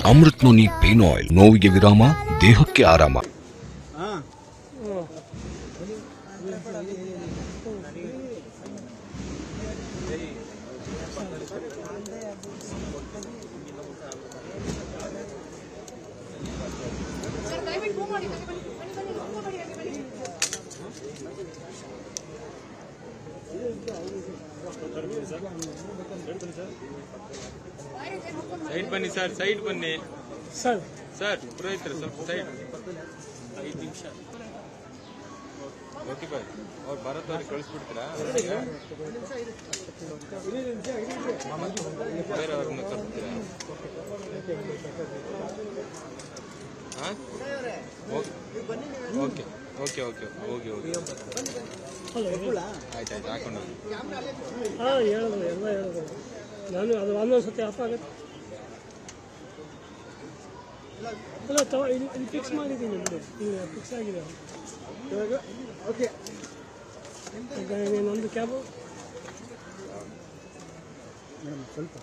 Amrit noni pain oil, ನೋವಿಗೆ ವಿರಾಮ, ದೇಹಕ್ಕೆ ಆರಾಮ. ಸೈಡ್ ಬನ್ನಿ ಸರ್, ಸೈಡ್ ಬನ್ನಿ ಸರ್. ಸರ್ ಪುರೋಹಿತರು ಸ್ವಲ್ಪ ಸೈಡ್ 5 ನಿಮಿಷ. ಓಕೆ ಬಾಯ್, ಅವ್ರು ಭಾರತ್ ಅವ್ರಿಗೆ ಕಳಿಸ್ಬಿಡ್ತೀರಾ? ಬೇರೆ ಅವ್ರನ್ನ ಕಳಿಸ್ತೀರಾ? ಹಾಂ, ಓಕೆ ಓಕೆ ಓಕೆ ಹೋಗಿ ಹೋಗಿ ಆಯ್ತು ಆಯ್ತು ಹಾಕೊಂಡು ಹಾಂ ಹೇಳಿದ್ರು, ಎಲ್ಲ ಹೇಳಿದ್ರು. ನಾನು ಅದು ಒಂದೊಂದು ಸತಿ ಅಪ್ಪ ಆಗುತ್ತೆ. ಅಲ್ಲ ಇಲ್ಲಿ ಫಿಕ್ಸ್ ಮಾಡಿದ್ದೀನಿ, ಈಗ ಫಿಕ್ಸ್ ಆಗಿದೆ ಇವಾಗ. ಓಕೆ, ಒಂದು ಕ್ಯಾಬು ಮೇಡಮ್ ಸ್ವಲ್ಪ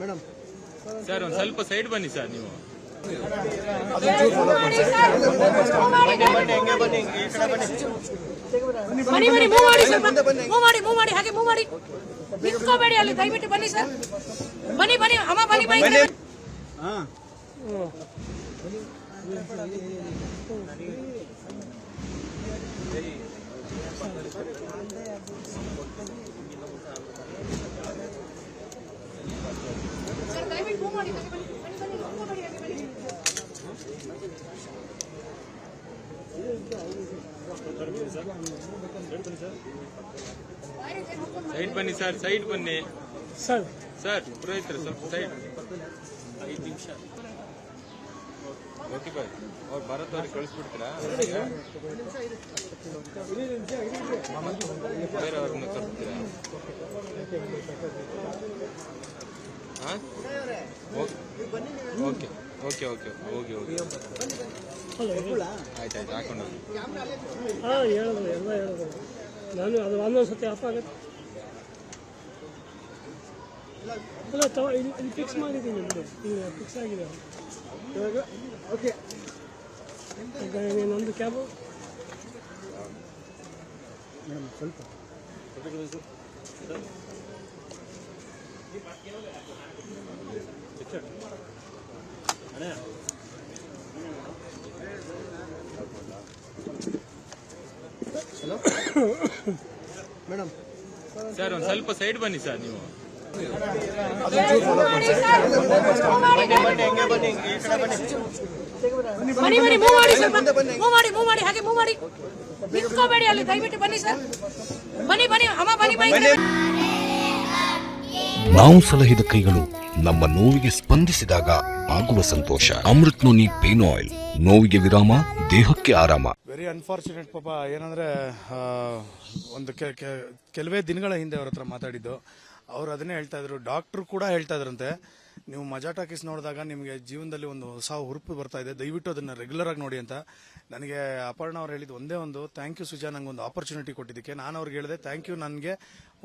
ಮೇಡಮ್ ಸರ್ ಒಂದು ಸ್ವಲ್ಪ ಸೈಡ್ ಬನ್ನಿ ಸರ್. ನೀವು ಮೂವ್ ಮಾಡಿ ಹಾಗೆ ಮೂವ್ ಮಾಡಿ, ನಿಂತ್ಕೋಬೇಡಿ ಅಲ್ಲಿ, ದಯವಿಟ್ಟು ಬನ್ನಿ ಸರ್. ಬನ್ನಿ ಬನ್ನಿ ಅಮ್ಮ, ಬನ್ನಿ ಬನ್ನಿ. ಸೈಡ್ ಬನ್ನಿ ಸರ್, ಸೈಡ್ ಬನ್ನಿ ಸರ್. ಸರ್ ಪುರೋಹಿತರು ಸ್ವಲ್ಪ ಸೈಡ್ 5 ನಿಮಿಷ. ಓಕೆ ಬಾಯ್, ಅವ್ರು ಭಾರತ್ ಅವ್ರಿಗೆ ಕಳಿಸ್ಬಿಡ್ತೀರಾ? ಬೇರೆ ಅವ್ರನ್ನ ಕಳಿಸ್ತೀರಾ? ಹಾಂ, ಓಕೆ ಓಕೆ ಓಕೆ ಹೋಗಿ ಹೋಗಿ ಆಯ್ತು ಆಯ್ತು ಹಾಕೊಂಡು ಹಾಂ ಹೇಳಿದ್ರು, ಎಲ್ಲ ಹೇಳಿದ್ರು. ನಾನು ಅದು ಒಂದೊಂದು ಸತಿ ಅಪ್ಪ ಆಗುತ್ತೆ. ಅಲ್ಲ ಇಲ್ಲಿ ಫಿಕ್ಸ್ ಮಾಡಿದ್ದೀನಿ, ಈಗ ಫಿಕ್ಸ್ ಆಗಿದೆ ಇವಾಗ. ಓಕೆ, ಒಂದು ಕ್ಯಾಬು ಮೇಡಮ್ ಸ್ವಲ್ಪ ಮೇಡಮ್ ಸರ್ ಒಂದು ಸ್ವಲ್ಪ ಸೈಡ್ ಬನ್ನಿ ಸರ್. ನೀವು ಮೂವ್ ಮಾಡಿ ಹಾಗೆ ಮೂವ್ ಮಾಡಿ, ನಿಂತ್ಕೋಬೇಡಿ ಅಲ್ಲಿ, ದಯವಿಟ್ಟು ಬನ್ನಿ ಸರ್. ಬನ್ನಿ ಬನ್ನಿ ಅಮ್ಮ, ಬನ್ನಿ ಬನ್ನಿ. ನಾವು ಸಲಹಿದ ಕೈಗಳು ನಮ್ಮ ನೋವಿಗೆ ಸ್ಪಂದಿಸಿದಾಗ ಆಗುವ ಸಂತೋಷ. ಅಮೃತ್ ನೋನಿ ಪೇನ್ ಆಯಿಲ್, ನೋವಿಗೆ ವಿರಾಮ, ದೇಹಕ್ಕೆ ಆರಾಮ. ವೆರಿ ಅನ್ಫಾರ್ಚುನೇಟ್ ಪಾಪ. ಏನಂದರೆ ಒಂದು ಕೆಲವೇ ದಿನಗಳ ಹಿಂದೆ ಅವ್ರ ಹತ್ರ ಮಾತಾಡಿದ್ದು. ಅವ್ರು ಅದನ್ನೇ ಹೇಳ್ತಾ ಇದ್ರು, ಡಾಕ್ಟ್ರು ಕೂಡ ಹೇಳ್ತಾ ಇದ್ರಂತೆ, ನೀವು ಮಜಾ ಟಾಕೀಸ್ ನೋಡಿದಾಗ ನಿಮಗೆ ಜೀವನದಲ್ಲಿ ಒಂದು ಹೊಸ ಹುರುಪು ಬರ್ತಾ ಇದೆ, ದಯವಿಟ್ಟು ಅದನ್ನು ರೆಗ್ಯುಲರ್ ಆಗಿ ನೋಡಿ ಅಂತ. ನನಗೆ ಅಪರ್ಣ ಅವ್ರು ಹೇಳಿದ್ದು ಒಂದೇ ಒಂದು, ಥ್ಯಾಂಕ್ ಯು ಸುಜಾ, ನಂಗೆ ಒಂದು ಆಪರ್ಚುನಿಟಿ ಕೊಟ್ಟಿದ್ದಕ್ಕೆ. ನಾನು ಅವ್ರಿಗೆ ಹೇಳಿದೆ, ಥ್ಯಾಂಕ್ ಯು, ನನಗೆ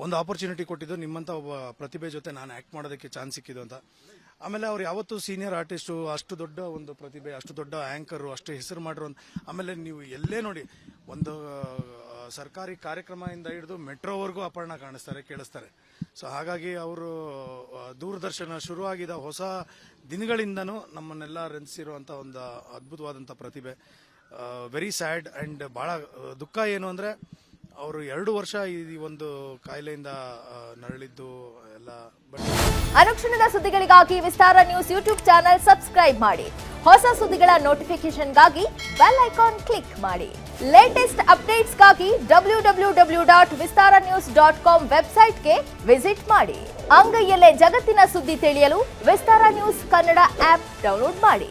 ಒಂದು ಆಪರ್ಚುನಿಟಿ ಕೊಟ್ಟಿದ್ದು, ನಿಮ್ಮಂಥ ಒಬ್ಬ ಪ್ರತಿಭೆ ಜೊತೆ ನಾನು ಆ್ಯಕ್ಟ್ ಮಾಡೋದಕ್ಕೆ ಚಾನ್ಸ್ ಸಿಕ್ಕಿದ್ದು ಅಂತ. ಆಮೇಲೆ ಅವ್ರು ಯಾವತ್ತೂ ಸೀನಿಯರ್ ಆರ್ಟಿಸ್ಟು, ಅಷ್ಟು ದೊಡ್ಡ ಒಂದು ಪ್ರತಿಭೆ, ಅಷ್ಟು ದೊಡ್ಡ ಆ್ಯಂಕರು, ಅಷ್ಟು ಹೆಸರು ಮಾಡಿರೋ. ಆಮೇಲೆ ನೀವು ಎಲ್ಲೇ ನೋಡಿ, ಒಂದು ಸರ್ಕಾರಿ ಕಾರ್ಯಕ್ರಮದಿಂದ ಹಿಡಿದು ಮೆಟ್ರೋವರೆಗೂ ಅಪರ್ಣ ಕಾಣಿಸ್ತಾರೆ, ಕೇಳಿಸ್ತಾರೆ. ಸೊ ಹಾಗಾಗಿ ಅವರು ದೂರದರ್ಶನ ಶುರುವಾಗಿದ್ದ ಹೊಸ ದಿನಗಳಿಂದನೂ ನಮ್ಮನ್ನೆಲ್ಲ ರಂಜಿಸಿರುವಂಥ ಒಂದು ಅದ್ಭುತವಾದಂಥ ಪ್ರತಿಭೆ. ವೆರಿ ಸ್ಯಾಡ್ ಆ್ಯಂಡ್ ಭಾಳ ದುಃಖ ಏನು ಅಂದರೆ, ಅವರು 2 ವರ್ಷ ಈ ಒಂದು ಕಾಯಿಲೆಯಿಂದ ನರಳಿದ್ದು ಎಲ್ಲ. ಅನುಕ್ಷಣದ ಸುದ್ದಿಗಳಿಗಾಗಿ ವಿಸ್ತಾರ ನ್ಯೂಸ್ ಯೂಟ್ಯೂಬ್ ಚಾನೆಲ್ ಸಬ್ಸ್ಕ್ರೈಬ್ ಮಾಡಿ. ಹೊಸ ಸುದ್ದಿಗಳ ನೋಟಿಫಿಕೇಶನ್ಗಾಗಿ ಬೆಲ್ ಐಕಾನ್ ಕ್ಲಿಕ್ ಮಾಡಿ. ಲೇಟೆಸ್ಟ್ ಅಪ್ಡೇಟ್ಸ್ಗಾಗಿ www.vistaranews.com ವೆಬ್ಸೈಟ್ಗೆ ವಿಸಿಟ್ ಮಾಡಿ. ಅಂಗೈಯಲ್ಲೇ ಜಗತ್ತಿನ ಸುದ್ದಿ ತಿಳಿಯಲು ವಿಸ್ತಾರ ನ್ಯೂಸ್ ಕನ್ನಡ ಆಪ್ ಡೌನ್ಲೋಡ್ ಮಾಡಿ.